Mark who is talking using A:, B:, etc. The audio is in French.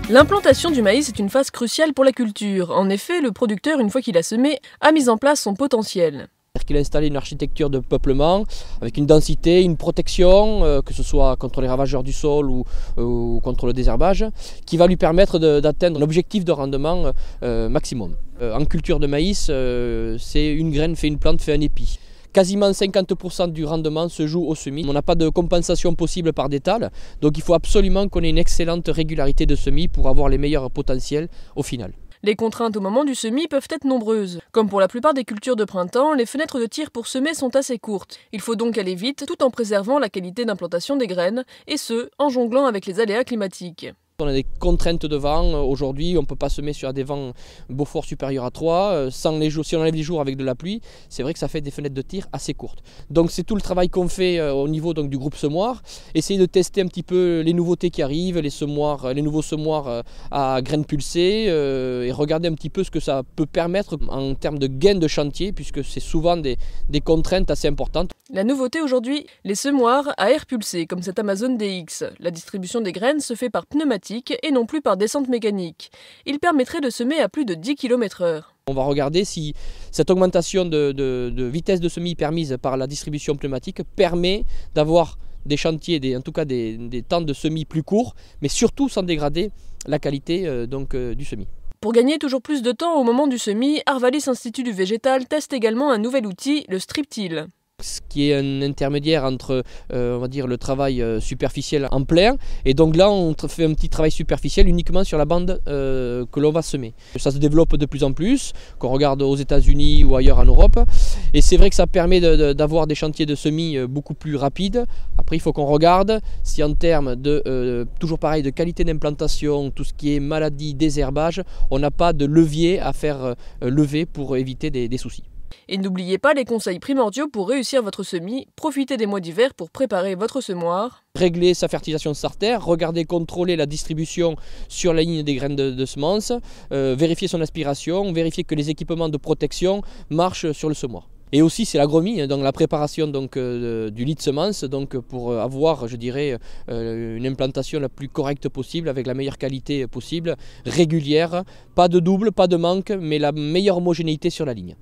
A: L'implantation du maïs est une phase cruciale pour la culture. En effet, le producteur, une fois qu'il a semé, a mis en place son potentiel.
B: Il a installé une architecture de peuplement avec une densité, une protection, que ce soit contre les ravageurs du sol ou contre le désherbage, qui va lui permettre d'atteindre l'objectif de rendement maximum. En culture de maïs, c'est une graine fait une plante, fait un épi. Quasiment 50% du rendement se joue au semis. On n'a pas de compensation possible par détal, donc il faut absolument qu'on ait une excellente régularité de semis pour avoir les meilleurs potentiels au final.
A: Les contraintes au moment du semis peuvent être nombreuses. Comme pour la plupart des cultures de printemps, les fenêtres de tir pour semer sont assez courtes. Il faut donc aller vite tout en préservant la qualité d'implantation des graines, et ce, en jonglant avec les aléas climatiques.
B: On a des contraintes de vent. Aujourd'hui, on ne peut pas semer sur des vents Beaufort supérieurs à 3. Si on enlève les jours avec de la pluie, c'est vrai que ça fait des fenêtres de tir assez courtes. Donc c'est tout le travail qu'on fait au niveau du groupe semoir. Essayer de tester un petit peu les nouveautés qui arrivent, les nouveaux semoirs à graines pulsées et regarder un petit peu ce que ça peut permettre en termes de gain de chantier, puisque c'est souvent des contraintes assez importantes.
A: La nouveauté aujourd'hui, les semoirs à air pulsé, comme cet Amazon DX. La distribution des graines se fait par pneumatique et non plus par descente mécanique. Il permettrait de semer à plus de 10 km/h.
B: On va regarder si cette augmentation de vitesse de semis permise par la distribution pneumatique permet d'avoir des chantiers, en tout cas des temps de semis plus courts, mais surtout sans dégrader la qualité du semis.
A: Pour gagner toujours plus de temps au moment du semis, Arvalis Institut du Végétal teste également un nouvel outil, le strip-till.
B: Ce qui est un intermédiaire entre on va dire, le travail superficiel en plein, et donc là on fait un petit travail superficiel uniquement sur la bande que l'on va semer. Ça se développe de plus en plus, qu'on regarde aux États-Unis ou ailleurs en Europe, et c'est vrai que ça permet d'avoir des chantiers de semis beaucoup plus rapides. Après il faut qu'on regarde si en termes de toujours pareil de qualité d'implantation, tout ce qui est maladie, désherbage, on n'a pas de levier à faire lever pour éviter des soucis.
A: Et n'oubliez pas les conseils primordiaux pour réussir votre semis. Profitez des mois d'hiver pour préparer votre semoir.
B: Régler sa fertilisation starter, regarder, contrôler la distribution sur la ligne des graines de semences, vérifier son aspiration, vérifier que les équipements de protection marchent sur le semoir. Et aussi c'est l'agromie, donc la préparation du lit de semences, donc pour avoir, je dirais, une implantation la plus correcte possible, avec la meilleure qualité possible, régulière, pas de double, pas de manque, mais la meilleure homogénéité sur la ligne.